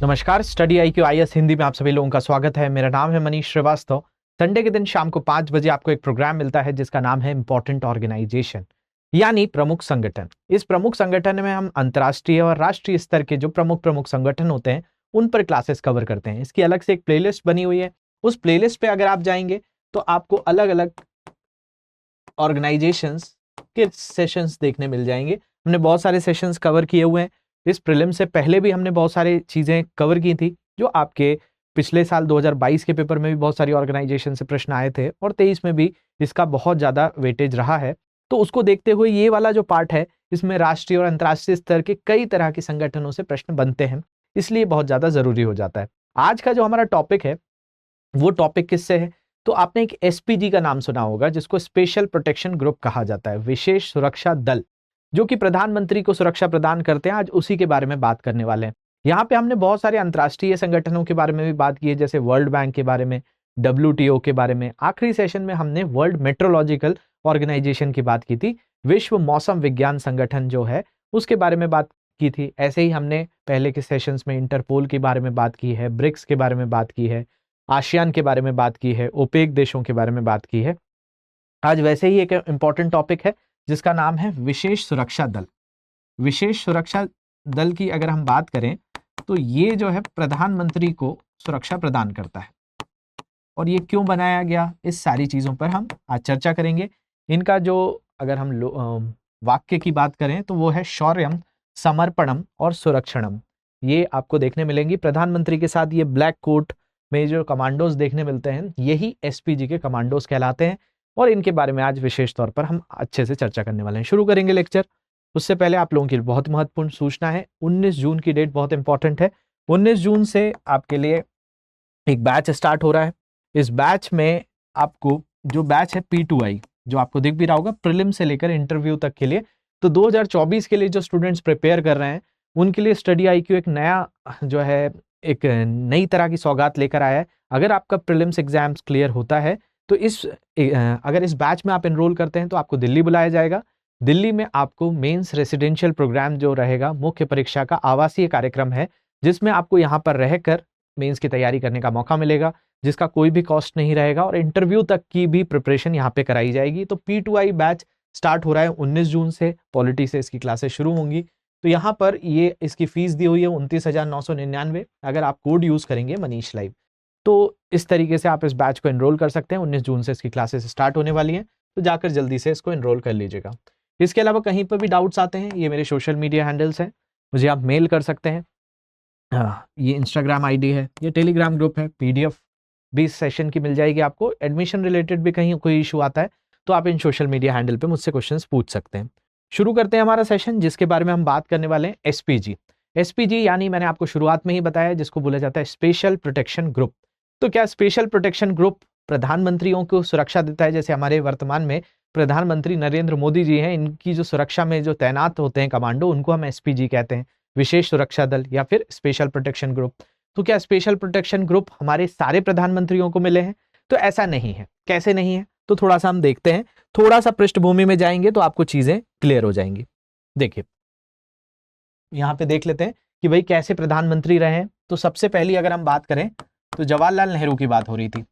नमस्कार, study IQ IAS Hindi में आप सभी लोगों का स्वागत है। मेरा नाम है मनीष श्रीवास्तव। संडे के दिन शाम को 5 बजे आपको एक प्रोग्राम मिलता है जिसका नाम है इंपॉर्टेंट ऑर्गेनाइजेशन, यानी प्रमुख संगठन। इस प्रमुख संगठन में हम अंतर्राष्ट्रीय और राष्ट्रीय स्तर के जो प्रमुख संगठन होते हैं उन पर क्लासेस कवर करते हैं। इसकी अलग से एक प्लेलिस्ट बनी हुई है। उस प्लेलिस्ट पे अगर आप जाएंगे तो आपको अलग अलग ऑर्गेनाइजेशंस के सेशंस देखने मिल जाएंगे। हमने बहुत सारे सेशंस कवर किए हुए हैं। इस प्रीलिम से पहले भी हमने बहुत सारी चीजें कवर की थी जो आपके पिछले साल 2022 के पेपर में भी बहुत सारी ऑर्गेनाइजेशन से प्रश्न आए थे और 23 में भी इसका बहुत ज्यादा वेटेज रहा है। तो उसको देखते हुए ये वाला जो पार्ट है इसमें राष्ट्रीय और अंतर्राष्ट्रीय स्तर के कई तरह के संगठनों से प्रश्न बनते हैं, इसलिए बहुत ज्यादा जरूरी हो जाता है। आज का जो हमारा टॉपिक है वो टॉपिक किससे है, तो आपने एक SPG का नाम सुना होगा जिसको स्पेशल प्रोटेक्शन ग्रुप कहा जाता है, विशेष सुरक्षा दल, जो कि प्रधानमंत्री को सुरक्षा प्रदान करते हैं। आज उसी के बारे में बात करने वाले हैं। यहाँ पे हमने बहुत सारे अंतर्राष्ट्रीय संगठनों के बारे में भी बात की है, जैसे वर्ल्ड बैंक के बारे में, WTO के बारे में। आखिरी सेशन में हमने वर्ल्ड मेट्रोलॉजिकल ऑर्गेनाइजेशन की बात की थी, विश्व मौसम विज्ञान संगठन जो है उसके बारे में बात की थी। ऐसे ही हमने पहले के सेशंस में इंटरपोल के बारे में बात की है, ब्रिक्स के बारे में बात की है, आसियान के बारे में बात की है, ओपेक देशों के बारे में बात की है। आज वैसे ही एक इंपॉर्टेंट टॉपिक है जिसका नाम है विशेष सुरक्षा दल। विशेष सुरक्षा दल की अगर हम बात करें तो ये जो है प्रधानमंत्री को सुरक्षा प्रदान करता है और ये क्यों बनाया गया, इस सारी चीजों पर हम आज चर्चा करेंगे। इनका जो अगर हम वाक्य की बात करें तो वो है शौर्यम, समर्पणम और सुरक्षणम। ये आपको देखने मिलेंगी। प्रधानमंत्री के साथ ये ब्लैक कोट में जो कमांडोज देखने मिलते हैं यही SPG के कमांडोज कहलाते हैं और इनके बारे में आज विशेष तौर पर हम अच्छे से चर्चा करने वाले हैं। शुरू करेंगे लेक्चर। उससे पहले आप लोगों की बहुत महत्वपूर्ण सूचना है, 19 जून की डेट बहुत इंपॉर्टेंट है। 19 जून से आपके लिए एक बैच स्टार्ट हो रहा है। इस बैच में आपको जो बैच है P2I, जो आपको दिख भी रहा होगा, प्रीलिम से लेकर इंटरव्यू तक के लिए। तो 2024 के लिए जो स्टूडेंट्स प्रिपेयर कर रहे हैं उनके लिए स्टडी IQ एक नया जो है एक नई तरह की सौगात लेकर आया है। अगर आपका प्रीलिम्स एग्जाम्स क्लियर होता है तो अगर इस बैच में आप एनरोल करते हैं तो आपको दिल्ली बुलाया जाएगा। दिल्ली में आपको मेंस रेसिडेंशियल प्रोग्राम जो रहेगा, मुख्य परीक्षा का आवासीय कार्यक्रम है जिसमें आपको यहाँ पर रहकर मेंस की तैयारी करने का मौका मिलेगा, जिसका कोई भी कॉस्ट नहीं रहेगा और इंटरव्यू तक की भी प्रिपरेशन यहाँ पे कराई जाएगी। तो P2I बैच स्टार्ट हो रहा है 19 जून से, पॉलिटी से इसकी क्लासेस शुरू होंगी। तो यहाँ पर ये इसकी फीस दी हुई है 29,999। अगर आप कोड यूज करेंगे मनीष लाइव तो इस तरीके से आप इस बैच को एनरोल कर सकते हैं। 19 जून से इसकी क्लासेस स्टार्ट होने वाली हैं, तो जाकर जल्दी से इसको एनरोल कर लीजिएगा। इसके अलावा कहीं पर भी डाउट्स आते हैं, ये मेरे सोशल मीडिया हैंडल्स हैं, मुझे आप मेल कर सकते हैं। ये इंस्टाग्राम ID है, ये टेलीग्राम ग्रुप है, PDF भी इस सेशन की मिल जाएगी आपको। एडमिशन रिलेटेड भी कहीं कोई इशू आता है तो आप इन सोशल मीडिया हैंडल पे मुझसे क्वेश्चंस पूछ सकते हैं। शुरू करते हैं हमारा सेशन, जिसके बारे में हम बात करने वाले हैं SPG। SPG यानी मैंने आपको शुरुआत में ही बताया जिसको बोला जाता है स्पेशल प्रोटेक्शन ग्रुप। तो क्या स्पेशल प्रोटेक्शन ग्रुप प्रधानमंत्रियों को सुरक्षा देता है? जैसे हमारे वर्तमान में प्रधानमंत्री नरेंद्र मोदी जी हैं, इनकी जो सुरक्षा में जो तैनात होते हैं कमांडो, उनको हम SPG कहते हैं, विशेष सुरक्षा दल या फिर स्पेशल प्रोटेक्शन ग्रुप। तो क्या स्पेशल प्रोटेक्शन ग्रुप हमारे सारे प्रधानमंत्रियों को मिले हैं? तो ऐसा नहीं है। कैसे नहीं है तो थोड़ा सा हम देखते हैं, थोड़ा सा पृष्ठभूमि में जाएंगे तो आपको चीजें क्लियर हो जाएंगी। देखिए यहां पे देख लेते हैं कि भाई कैसे प्रधानमंत्री रहे हैं। तो सबसे पहली अगर हम बात करें तो जवाहरलाल नेहरू की बात हो रही थी।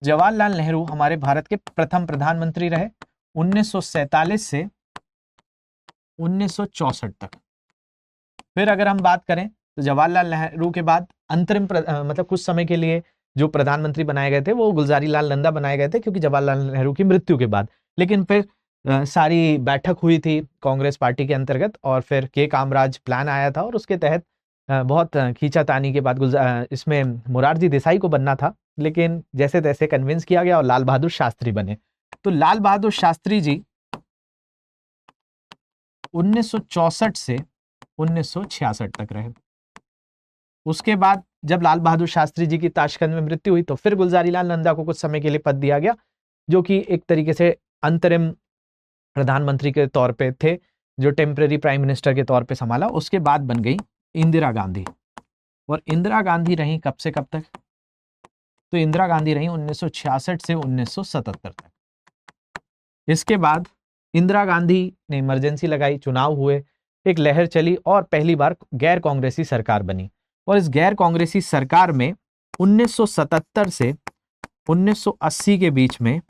जवाहरलाल नेहरू हमारे भारत के प्रथम प्रधानमंत्री रहे 1947 से 1964 तक। फिर अगर हम बात करें तो जवाहरलाल नेहरू के बाद अंतरिम मतलब कुछ समय के लिए जो प्रधानमंत्री बनाए गए थे वो गुलजारी लाल नंदा बनाए गए थे, क्योंकि जवाहरलाल नेहरू की मृत्यु के बाद। लेकिन फिर सारी बैठक हुई थी कांग्रेस पार्टी के अंतर्गत और फिर के कामराज प्लान आया था और उसके तहत बहुत खींचातानी के बाद इसमें मोरारजी देसाई को बनना था, लेकिन जैसे तैसे कन्विंस किया गया और लाल बहादुर शास्त्री बने। तो लाल बहादुर शास्त्री जी 1964 से 1966 तक रहे। उसके बाद जब लाल बहादुर शास्त्री जी की ताशकंद में मृत्यु हुई तो फिर गुलजारी लाल नंदा को कुछ समय के लिए पद दिया गया, जो कि एक तरीके से अंतरिम प्रधानमंत्री के तौर पे थे, जो टेम्परेरी प्राइम मिनिस्टर के तौर पे संभाला। उसके बाद बन गई इंदिरा गांधी, और इंदिरा गांधी रही कब से कब तक? तो इंदिरा गांधी रही 1966 से 1977 तक। इसके बाद इंदिरा गांधी ने इमरजेंसी लगाई, चुनाव हुए, एक लहर चली और पहली बार गैर कांग्रेसी सरकार बनी। और इस गैर कांग्रेसी सरकार में 1977 से 1980 के बीच में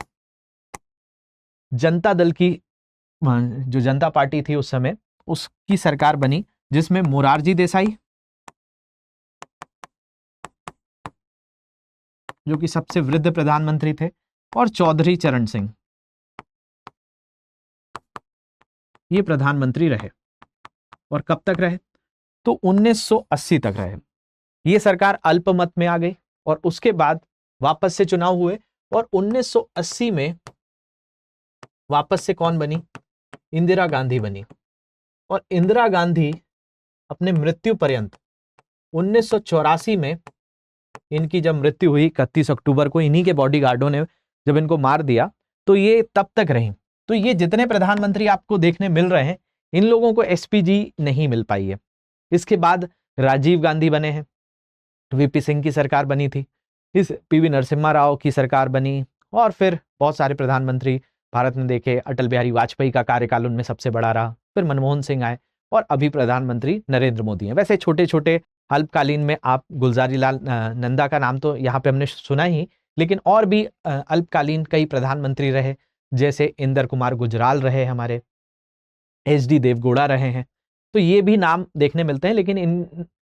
जनता दल की, जो जनता पार्टी थी उस समय, उसकी सरकार बनी, जिसमें मोरारजी देसाई, जो कि सबसे वृद्ध प्रधानमंत्री थे, और चौधरी चरण सिंह, ये प्रधानमंत्री रहे। और कब तक रहे? तो 1980 तक रहे। ये सरकार अल्पमत में आ गई और उसके बाद वापस से चुनाव हुए और 1980 में वापस से कौन बनी? इंदिरा गांधी बनी। और इंदिरा गांधी अपने मृत्यु पर्यंत 1984 में, इनकी जब मृत्यु हुई 31 अक्टूबर को, इन्हीं के बॉडीगार्डों ने जब इनको मार दिया, तो ये तब तक रही। तो ये जितने प्रधानमंत्री आपको देखने मिल रहे हैं, इन लोगों को एसपीजी नहीं मिल पाई है। इसके बाद राजीव गांधी बने हैं, वीपी सिंह की सरकार बनी थी, इस पीवी नरसिम्हा राव की सरकार बनी, और फिर बहुत सारे प्रधानमंत्री भारत में देखे। अटल बिहारी वाजपेयी का कार्यकाल उनमें सबसे बड़ा रहा, फिर मनमोहन सिंह आए, और अभी प्रधानमंत्री नरेंद्र मोदी हैं। वैसे छोटे छोटे अल्पकालीन में आप गुलजारी लाल नंदा का नाम तो यहाँ पे हमने सुना ही, लेकिन और भी अल्पकालीन कई प्रधानमंत्री रहे, जैसे इंदर कुमार गुजराल रहे, हमारे एचडी देवगौड़ा रहे हैं। तो ये भी नाम देखने मिलते हैं, लेकिन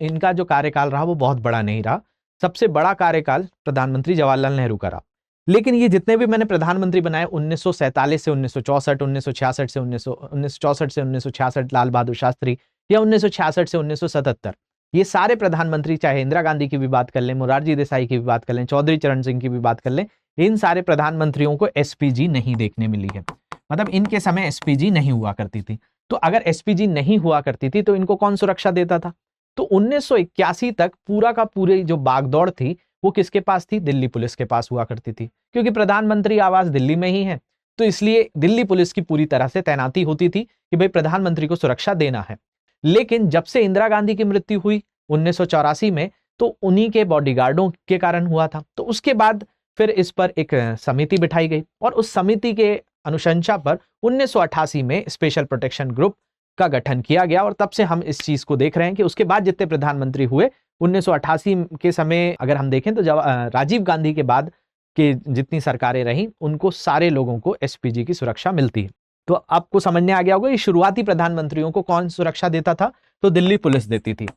इनका जो कार्यकाल रहा वो बहुत बड़ा नहीं रहा। सबसे बड़ा कार्यकाल प्रधानमंत्री जवाहरलाल नेहरू का रहा। लेकिन ये जितने भी मैंने प्रधानमंत्री बनाए, 1947 से 1964, 1966 से 1964 से 1966 लाल बहादुर शास्त्री, या 1966 से 1977, ये सारे प्रधानमंत्री, चाहे इंदिरा गांधी की भी बात कर लें, मोरारजी देसाई की भी बात कर लें, चौधरी चरण सिंह की भी बात कर लें, इन सारे प्रधानमंत्रियों को एसपीजी नहीं देखने मिली है। मतलब इनके समय एसपीजी नहीं हुआ करती थी। तो अगर एसपीजी नहीं हुआ करती थी तो इनको कौन सुरक्षा देता था? तो 1981 तक पूरा का पूरी जो बागदौड़ थी वो किसके पास थी? दिल्ली पुलिस के पास हुआ करती थी, क्योंकि प्रधानमंत्री आवास दिल्ली में ही है। तो इसलिए दिल्ली पुलिस की पूरी तरह से तैनाती होती थी कि भाई प्रधानमंत्री को सुरक्षा देना है। लेकिन जब से इंदिरा गांधी की मृत्यु हुई 1984 में, तो उन्हीं के बॉडीगार्डों के कारण हुआ था। तो उसके बाद फिर इस पर एक समिति बिठाई गई और उस समिति के अनुशंसा पर 1988 में स्पेशल प्रोटेक्शन ग्रुप का गठन किया गया। और तब से हम इस चीज को देख रहे हैं कि उसके बाद जितने प्रधानमंत्री हुए 1988 के समय अगर हम देखें तो राजीव गांधी के बाद के जितनी सरकारें रहीं, उनको सारे लोगों को एसपीजी की सुरक्षा मिलती है। तो आपको समझ में आ गया होगा ये शुरुआती प्रधानमंत्रियों को कौन सुरक्षा देता था? तो दिल्ली पुलिस देती थी।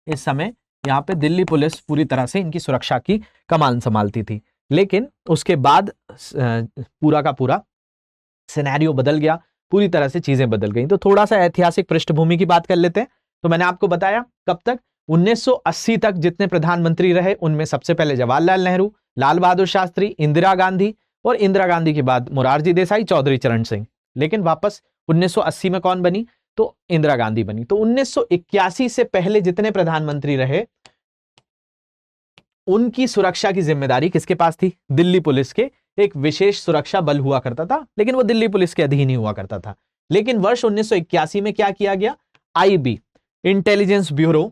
इस समय यहाँ पे दिल्ली पुलिस पूरी तरह से इनकी सुरक्षा की कमान संभालती थी। लेकिन उसके बाद पूरा का पूरा सिनेरियो बदल गया, पूरी तरह से चीजें बदल गई। तो थोड़ा सा ऐतिहासिक पृष्ठभूमि की बात कर लेते हैं। तो मैंने आपको बताया कब तक, 1980 तक जितने प्रधानमंत्री रहे उनमें सबसे पहले जवाहरलाल नेहरू, लाल बहादुर शास्त्री, इंदिरा गांधी, और इंदिरा गांधी के बाद मोरारजी देसाई, चौधरी चरण सिंह। लेकिन वापस 1980 में कौन बनी? तो इंदिरा गांधी बनी। तो 1981 से पहले जितने प्रधानमंत्री रहे उनकी सुरक्षा की जिम्मेदारी किसके पास थी? दिल्ली पुलिस के एक विशेष सुरक्षा बल हुआ करता था, लेकिन वो दिल्ली पुलिस के अधीन ही हुआ करता था। लेकिन वर्ष 1981 में क्या किया गया? आईबी, इंटेलिजेंस ब्यूरो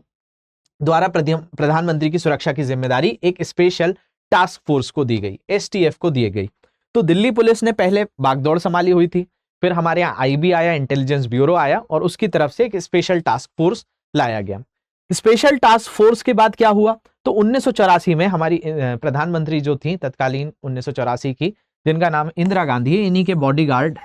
द्वारा प्रधानमंत्री की सुरक्षा की जिम्मेदारी एक स्पेशल टास्क फोर्स को दी गई, एसटीएफ को दी गई। तो दिल्ली पुलिस ने पहले बागदौड़ संभाली हुई थी, फिर हमारे यहाँ आईबी आया, इंटेलिजेंस ब्यूरो आया, और उसकी तरफ से एक स्पेशल टास्क फोर्स लाया गया। स्पेशल टास्क फोर्स के बाद क्या हुआ? तो 1984 में हमारी प्रधानमंत्री जो थी तत्कालीन 1984 की, जिनका नाम इंदिरा गांधी है, इन्हीं के बॉडीगार्ड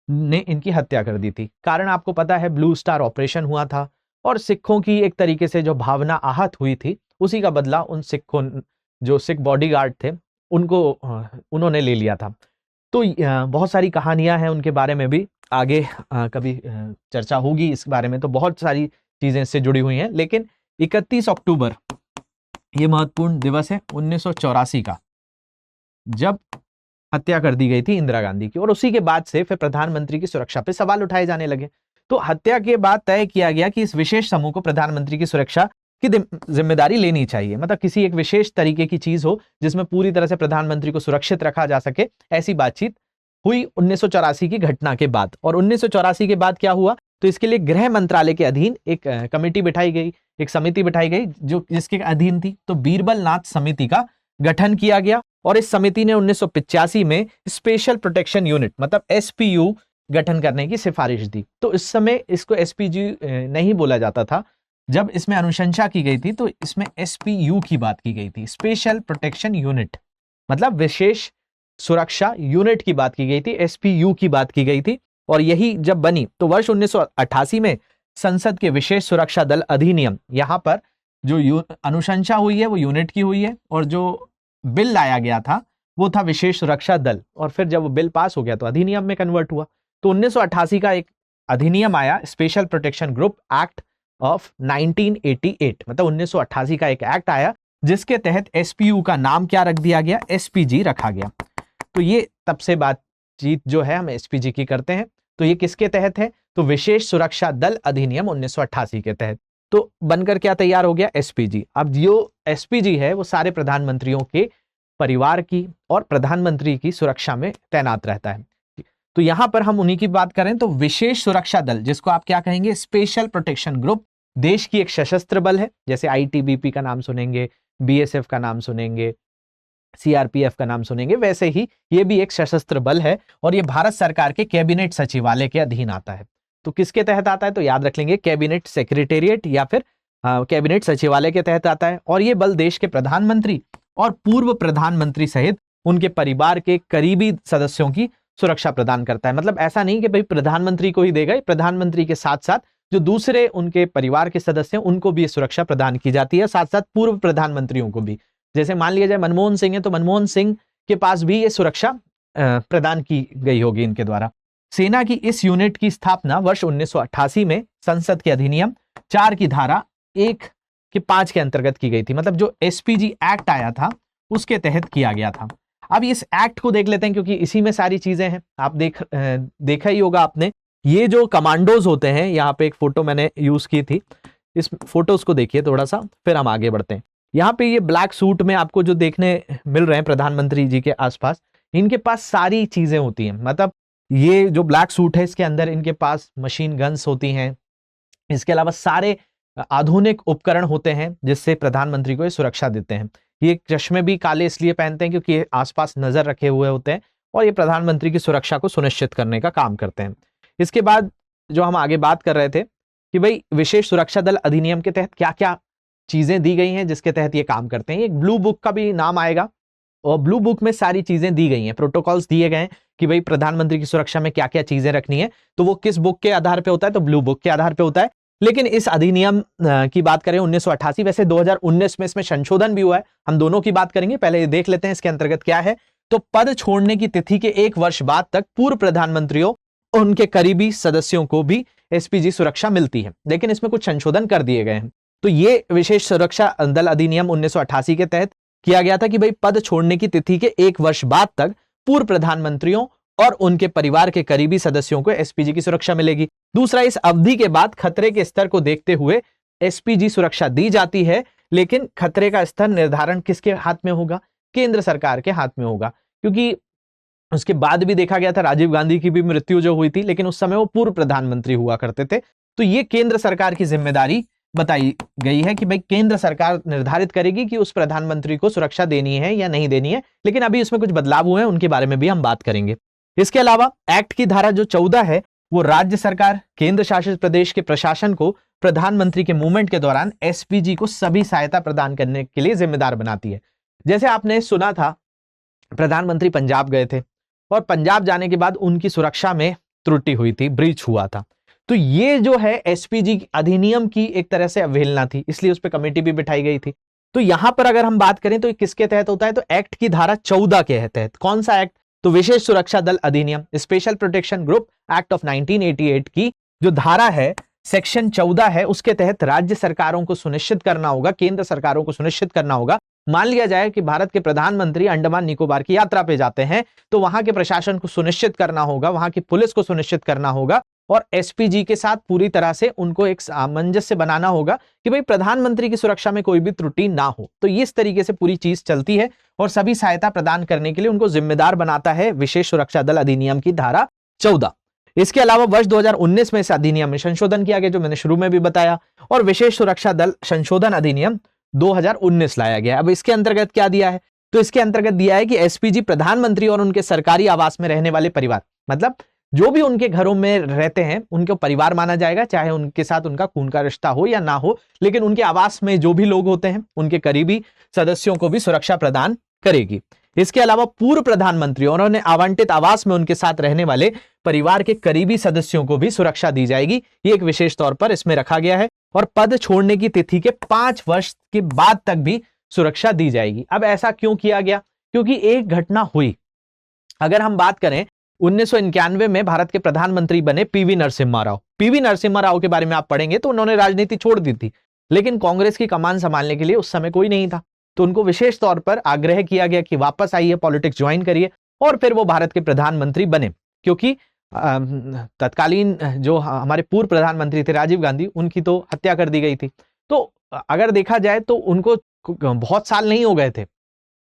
ने इनकी हत्या कर दी थी। कारण आपको पता है, ब्लू स्टार ऑपरेशन हुआ था और सिखों की एक तरीके से जो भावना आहत हुई थी, उसी का बदला उन सिखों, जो सिख बॉडीगार्ड थे, उनको उन्होंने ले लिया था। तो बहुत सारी कहानियां हैं उनके बारे में भी, आगे कभी चर्चा होगी इस बारे में। तो बहुत सारी चीजें इससे जुड़ी हुई हैं। लेकिन 31 अक्टूबर ये महत्वपूर्ण दिवस है 1984 का, जब हत्या कर दी गई थी इंदिरा गांधी की। और उसी के बाद से फिर प्रधानमंत्री की सुरक्षा पे सवाल उठाए जाने लगे। तो हत्या के बाद तय किया गया कि इस विशेष समूह को प्रधानमंत्री की सुरक्षा की जिम्मेदारी लेनी चाहिए। मतलब किसी एक विशेष तरीके की चीज हो जिसमें पूरी तरह से प्रधानमंत्री को सुरक्षित रखा जा सके, ऐसी बातचीत हुई 1984 की घटना के बाद। और 1984 के बाद क्या हुआ? तो इसके लिए गृह मंत्रालय के अधीन एक कमेटी बिठाई गई, एक समिति बिठाई गई, जो जिसके अधीन थी। तो बीरबल नाथ समिति का गठन किया गया और इस समिति ने 1985 में स्पेशल प्रोटेक्शन यूनिट मतलब एसपीयू गठन करने की सिफारिश दी। तो इस समय इसको एसपीजी नहीं बोला जाता था, जब इसमें अनुशंसा की गई थी तो इसमें एसपीयू की बात की गई थी, स्पेशल प्रोटेक्शन यूनिट, मतलब विशेष सुरक्षा यूनिट की बात की गई थी, एसपीयू की बात की गई थी। और यही जब बनी तो वर्ष 1988 में संसद के विशेष सुरक्षा दल अधिनियम, यहां पर जो अनुशंसा हुई है वो यूनिट की हुई है, और जो बिल लाया गया था वो था विशेष सुरक्षा दल, और फिर जब वो बिल पास हो गया तो अधिनियम में कन्वर्ट हुआ। तो 1988 का एक अधिनियम आया, special protection group act of 1988, मतलब 1988 का एक एक्ट आया जिसके तहत एसपीयू का नाम क्या रख दिया गया, एसपीजी रखा गया। तो ये तब से बातचीत जो है हम एसपीजी की करते हैं। तो ये किसके तहत है, तो विशेष सुरक्षा दल अधिनियम 1988 के तहत। तो बनकर क्या तैयार हो गया, एसपीजी। अब जो एसपीजी है वो सारे प्रधानमंत्रियों के परिवार की और प्रधानमंत्री की सुरक्षा में तैनात रहता है। तो यहां पर हम उन्हीं की बात करें तो विशेष सुरक्षा दल, जिसको आप क्या कहेंगे, स्पेशल प्रोटेक्शन ग्रुप, देश की एक सशस्त्र बल है। जैसे आईटीबीपी का नाम सुनेंगे, बीएसएफ का नाम सुनेंगे, सीआरपीएफ का नाम सुनेंगे, वैसे ही ये भी एक सशस्त्र बल है और ये भारत सरकार के कैबिनेट सचिवालय के अधीन आता है। तो किसके तहत आता है, तो याद रख लेंगे कैबिनेट सेक्रेटेरिएट या फिर कैबिनेट सचिवालय के तहत आता है। और ये बल देश के प्रधानमंत्री और पूर्व प्रधानमंत्री सहित उनके परिवार के करीबी सदस्यों की सुरक्षा प्रदान करता है। मतलब ऐसा नहीं कि भाई प्रधानमंत्री को ही देगा, प्रधानमंत्री के साथ साथ जो दूसरे उनके परिवार के सदस्य हैं उनको भी ये सुरक्षा प्रदान की जाती है, साथ साथ पूर्व प्रधानमंत्रियों को भी। जैसे मान लिया जाए मनमोहन सिंह है तो मनमोहन सिंह के पास भी ये सुरक्षा प्रदान की गई होगी इनके द्वारा। सेना की इस यूनिट की स्थापना वर्ष 1988 में संसद के अधिनियम 4 की धारा 1 के 5 के अंतर्गत की गई थी। मतलब जो एसपीजी एक्ट आया था उसके तहत किया गया था। अब इस एक्ट को देख लेते हैं क्योंकि इसी में सारी चीजें हैं। आप देखा ही होगा आपने, ये जो कमांडोज होते हैं, यहाँ पे एक फोटो मैंने यूज की थी, इस फोटोज को देखिए थोड़ा सा, फिर हम आगे बढ़ते हैं। यहाँ पे ये ब्लैक सूट में आपको जो देखने मिल रहे हैं प्रधानमंत्री जी के आसपास, इनके पास सारी चीजें होती हैं। मतलब ये जो ब्लैक सूट है इसके अंदर इनके पास मशीन गन्स होती हैं, इसके अलावा सारे आधुनिक उपकरण होते हैं जिससे प्रधानमंत्री को ये सुरक्षा देते हैं। ये चश्मे भी काले इसलिए पहनते हैं क्योंकि ये आसपास नजर रखे हुए होते हैं और ये प्रधानमंत्री की सुरक्षा को सुनिश्चित करने का काम करते हैं। इसके बाद जो हम आगे बात कर रहे थे कि भाई विशेष सुरक्षा दल अधिनियम के तहत क्या क्या चीजें दी गई हैं जिसके तहत ये काम करते हैं। एक ब्लू बुक का भी नाम आएगा और ब्लू बुक में सारी चीजें दी गई हैं, प्रोटोकॉल्स दिए गए हैं कि भाई प्रधानमंत्री की सुरक्षा में क्या क्या चीजें रखनी है। तो वो किस बुक के आधार पे होता है, तो ब्लू बुक के आधार पे होता है। लेकिन इस अधिनियम की बात करें 1988, वैसे 2019 में इसमें संशोधन भी हुआ है, हम दोनों की बात करेंगे। पहले देख लेते हैं इसके अंतर्गत क्या है। तो पद छोड़ने की तिथि के 1 वर्ष बाद तक पूर्व प्रधानमंत्रियों और उनके करीबी सदस्यों को भी एसपीजी सुरक्षा मिलती है, लेकिन इसमें कुछ संशोधन कर दिए गए हैं। तो ये विशेष सुरक्षा दल अधिनियम 1988 के तहत किया गया था कि भाई पद छोड़ने की तिथि के 1 वर्ष बाद तक पूर्व प्रधानमंत्रियों और उनके परिवार के करीबी सदस्यों को एसपीजी की सुरक्षा मिलेगी। दूसरा, इस अवधि के बाद खतरे के स्तर को देखते हुए एसपीजी सुरक्षा दी जाती है, लेकिन खतरे का स्तर निर्धारण किसके हाथ में होगा, केंद्र सरकार के हाथ में होगा। क्योंकि उसके बाद भी देखा गया था राजीव गांधी की भी मृत्यु जो हुई थी, लेकिन उस समय वो पूर्व प्रधानमंत्री हुआ करते थे। तो ये केंद्र सरकार की जिम्मेदारी बताई गई है कि भाई केंद्र सरकार निर्धारित करेगी कि उस प्रधानमंत्री को सुरक्षा देनी है या नहीं देनी है। लेकिन अभी उसमें कुछ बदलाव हुए हैं, उनके बारे में भी हम बात करेंगे। इसके अलावा एक्ट की धारा जो 14 है वो राज्य सरकार, केंद्र शासित प्रदेश के प्रशासन को प्रधानमंत्री के मूवमेंट के दौरान एसपीजी को सभी सहायता प्रदान करने के लिए जिम्मेदार बनाती है। जैसे आपने सुना था प्रधानमंत्री पंजाब गए थे और पंजाब जाने के बाद उनकी सुरक्षा में त्रुटि हुई थी, ब्रीच हुआ था। तो ये जो है एसपीजी अधिनियम की एक तरह से अवहेलना थी, इसलिए उस पर कमेटी भी बिठाई गई थी। तो यहां पर अगर हम बात करें तो किसके तहत होता है, तो एक्ट की धारा 14 के तहत। कौन सा एक्ट, तो विशेष सुरक्षा दल अधिनियम, special protection group act of 1988 की जो धारा है सेक्शन 14 है, उसके तहत राज्य सरकारों को सुनिश्चित करना होगा, केंद्र सरकारों को सुनिश्चित करना होगा। मान लिया जाए कि भारत के प्रधानमंत्री अंडमान निकोबार की यात्रा पे जाते हैं, तो वहां के प्रशासन को सुनिश्चित करना होगा, वहां की पुलिस को सुनिश्चित करना होगा और एसपीजी के साथ पूरी तरह से उनको एक सामंजस्य बनाना होगा कि भाई प्रधानमंत्री की सुरक्षा में कोई भी त्रुटि ना हो। तो इस तरीके से पूरी चीज चलती है और सभी सहायता प्रदान करने के लिए उनको जिम्मेदार बनाता है विशेष सुरक्षा दल अधिनियम की धारा 14। इसके अलावा वर्ष 2019 में इस अधिनियम में संशोधन किया गया, जो मैंने शुरू में भी बताया, और विशेष सुरक्षा दल संशोधन अधिनियम 2019 लाया गया। अब इसके अंतर्गत क्या दिया है, तो इसके अंतर्गत दिया है कि एसपीजी प्रधानमंत्री और उनके सरकारी आवास में रहने वाले परिवार, मतलब जो भी उनके घरों में रहते हैं उनको परिवार माना जाएगा, चाहे उनके साथ उनका खून का रिश्ता हो या ना हो, लेकिन उनके आवास में जो भी लोग होते हैं उनके करीबी सदस्यों को भी सुरक्षा प्रदान करेगी। इसके अलावा पूर्व प्रधानमंत्री और उन्हें आवंटित आवास में उनके साथ रहने वाले परिवार के करीबी सदस्यों को भी सुरक्षा दी जाएगी। ये एक विशेष तौर पर इसमें रखा गया है। और पद छोड़ने की तिथि के 5 वर्ष के बाद तक भी सुरक्षा दी जाएगी। अब ऐसा क्यों किया गया? क्योंकि एक घटना हुई। अगर हम बात करें 1991 में भारत के प्रधानमंत्री बने पीवी नरसिम्हा राव। पीवी नरसिम्हा राव के बारे में आप पढ़ेंगे तो उन्होंने राजनीति छोड़ दी थी, लेकिन कांग्रेस की कमान संभालने के लिए उस समय कोई नहीं था, तो उनको विशेष तौर पर आग्रह किया गया कि वापस आइए, पॉलिटिक्स ज्वाइन करिए, और फिर वो भारत के प्रधानमंत्री बने। क्योंकि तत्कालीन जो हमारे पूर्व प्रधानमंत्री थे राजीव गांधी, उनकी तो हत्या कर दी गई थी। तो अगर देखा जाए तो उनको बहुत साल नहीं हो गए थे।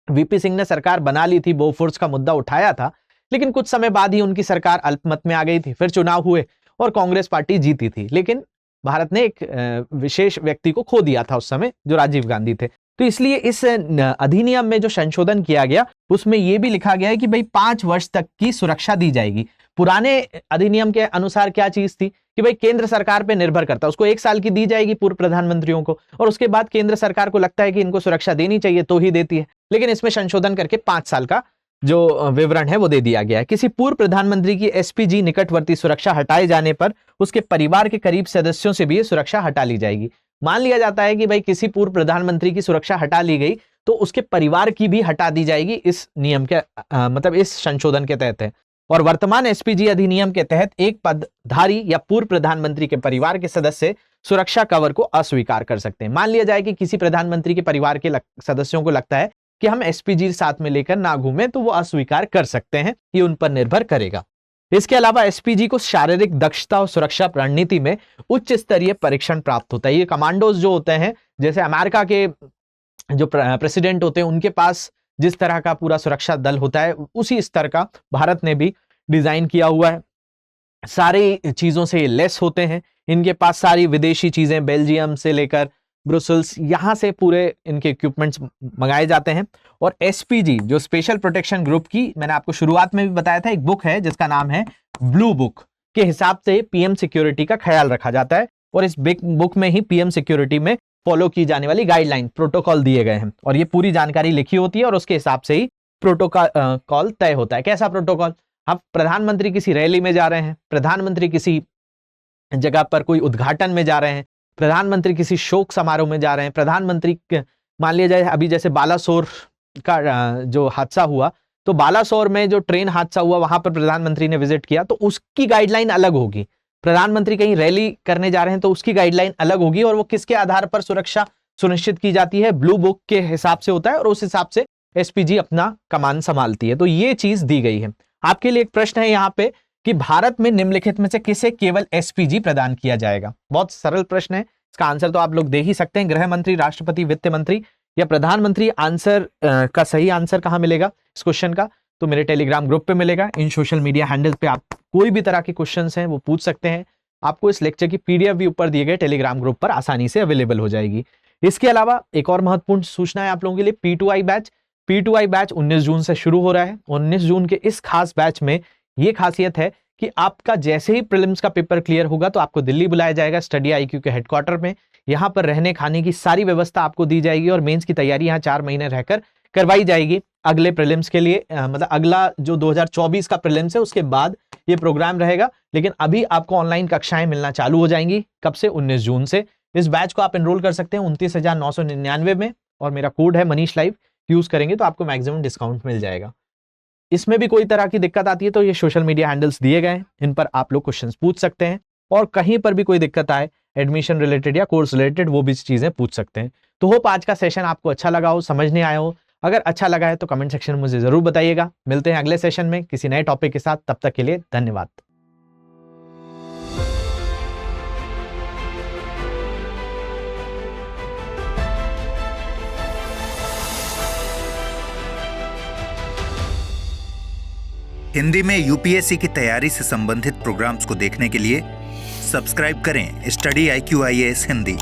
वीपी सिंह ने सरकार बना ली थी, बोफोर्स का मुद्दा उठाया था, लेकिन कुछ समय बाद ही उनकी सरकार अल्पमत में आ गई थी। फिर चुनाव हुए और कांग्रेस पार्टी जीती थी, लेकिन भारत ने एक विशेष व्यक्ति को खो दिया था उस समय, जो राजीव गांधी थे। तो इसलिए इस अधिनियम में जो संशोधन किया गया उसमें यह भी लिखा गया है कि भाई 5 वर्ष तक की सुरक्षा दी जाएगी। पुराने अधिनियम के अनुसार क्या चीज थी कि भाई केंद्र सरकार पे निर्भर करता, उसको 1 साल की दी जाएगी पूर्व प्रधानमंत्रियों को, और उसके बाद केंद्र सरकार को लगता है कि इनको सुरक्षा देनी चाहिए तो ही देती है। लेकिन इसमें संशोधन करके 5 साल का जो विवरण है वो दे दिया गया है। किसी पूर्व प्रधानमंत्री की एसपीजी निकटवर्ती सुरक्षा हटाए जाने पर उसके परिवार के करीब सदस्यों से भी ये सुरक्षा हटा ली जाएगी। मान लिया जाता है कि भाई किसी पूर्व प्रधानमंत्री की सुरक्षा हटा ली गई तो उसके परिवार की भी हटा दी जाएगी, इस नियम के मतलब इस संशोधन के तहत है। और वर्तमान एसपीजी अधिनियम के तहत एक पदधारी या पूर्व प्रधानमंत्री के परिवार के सदस्य सुरक्षा कवर को अस्वीकार कर सकते हैं। मान लिया जाए कि किसी प्रधानमंत्री के परिवार के सदस्यों को लगता है कि हम एसपीजी साथ में लेकर ना घूमे, तो वो अस्वीकार कर सकते हैं, ये उन पर निर्भर करेगा। इसके अलावा एसपीजी को शारीरिक दक्षता और सुरक्षा रणनीति में उच्च स्तरीय परीक्षण प्राप्त होता है। ये कमांडोज जो होते हैं, जैसे अमेरिका के जो प्रेसिडेंट होते हैं उनके पास जिस तरह का पूरा सुरक्षा दल होता है, उसी स्तर का भारत ने भी डिजाइन किया हुआ है। सारी चीजों से लेस होते हैं, इनके पास सारी विदेशी चीजें बेल्जियम से लेकर ब्रुसेल्स, यहां से पूरे इनके इक्विपमेंट्स मंगाए जाते हैं। और एसपीजी जो स्पेशल प्रोटेक्शन ग्रुप की मैंने आपको शुरुआत में भी बताया था, एक बुक है जिसका नाम है ब्लू बुक, के हिसाब से पीएम सिक्योरिटी का ख्याल रखा जाता है। और इस बुक में ही पीएम सिक्योरिटी में फॉलो की जाने वाली गाइडलाइन, प्रोटोकॉल दिए गए हैं, और ये पूरी जानकारी लिखी होती है और उसके हिसाब से ही प्रोटोकॉल तय होता है। कैसा प्रोटोकॉल? अब प्रधानमंत्री किसी रैली में जा रहे हैं, प्रधानमंत्री किसी जगह पर कोई उद्घाटन में जा रहे हैं, प्रधानमंत्री किसी शोक समारोह में जा रहे हैं, प्रधानमंत्री मान लिया जाए अभी जैसे बालासोर का जो हादसा हुआ, तो बालासोर में जो ट्रेन हादसा हुआ वहां पर प्रधानमंत्री ने विजिट किया, तो उसकी गाइडलाइन अलग होगी। प्रधानमंत्री कहीं रैली करने जा रहे हैं तो उसकी गाइडलाइन अलग होगी, और वो किसके आधार पर सुरक्षा सुनिश्चित की जाती है? ब्लू बुक के हिसाब से होता है, और उस हिसाब से एसपीजी अपना कमान संभालती है। तो ये चीज दी गई है। आपके लिए एक प्रश्न है यहाँ पे कि भारत में निम्नलिखित में से किसे केवल एसपीजी प्रदान किया जाएगा? बहुत सरल प्रश्न है, इसका आंसर तो आप लोग दे ही सकते हैं। गृह मंत्री, राष्ट्रपति, वित्त मंत्री या प्रधानमंत्री। आंसर का सही आंसर कहां मिलेगा इस क्वेश्चन का? तो मेरे टेलीग्राम ग्रुप पे मिलेगा। इन सोशल मीडिया हैंडल पे आप कोई भी तरह के क्वेश्चंस हैं वो पूछ सकते हैं। आपको इस लेक्चर की पीडीएफ भी ऊपर दिए गए टेलीग्राम ग्रुप पर आसानी से अवेलेबल हो जाएगी। इसके अलावा एक और महत्वपूर्ण सूचना है आप लोगों के लिए, P2I बैच। P2I बैच 19 जून से शुरू हो रहा है। 19 जून के इस खास बैच में ये खासियत है कि आपका जैसे ही प्रीलिम्स का पेपर क्लियर होगा तो आपको दिल्ली बुलाया जाएगा स्टडी IQ के हेडक्वार्टर में। यहाँ पर रहने खाने की सारी व्यवस्था आपको दी जाएगी, और मेंस की तैयारी यहाँ 4 महीने रहकर करवाई जाएगी अगले प्रीलिम्स के लिए। मतलब अगला जो 2024 का प्रीलिम्स है उसके बाद ये प्रोग्राम रहेगा। लेकिन अभी आपको ऑनलाइन कक्षाएं मिलना चालू हो जाएंगी। कब से? 19 जून से। इस बैच को आप एनरोल कर सकते हैं 29,999 में, और मेरा कोड है मनीष लाइव, यूज करेंगे तो आपको मैक्सिमम डिस्काउंट मिल जाएगा। इसमें भी कोई तरह की दिक्कत आती है तो ये सोशल मीडिया हैंडल्स दिए गए हैं, इन पर आप लोग क्वेश्चंस पूछ सकते हैं, और कहीं पर भी कोई दिक्कत आए एडमिशन रिलेटेड या कोर्स रिलेटेड, वो भी चीजें पूछ सकते हैं। तो होप आज का सेशन आपको अच्छा लगा हो, समझने आया हो। अगर अच्छा लगा है तो कमेंट सेक्शन में मुझे जरूर बताइएगा। मिलते हैं अगले सेशन में किसी नए टॉपिक के साथ, तब तक के लिए धन्यवाद। हिंदी में यूपीएससी की तैयारी से संबंधित प्रोग्राम्स को देखने के लिए सब्सक्राइब करें स्टडी IQ IAS हिंदी।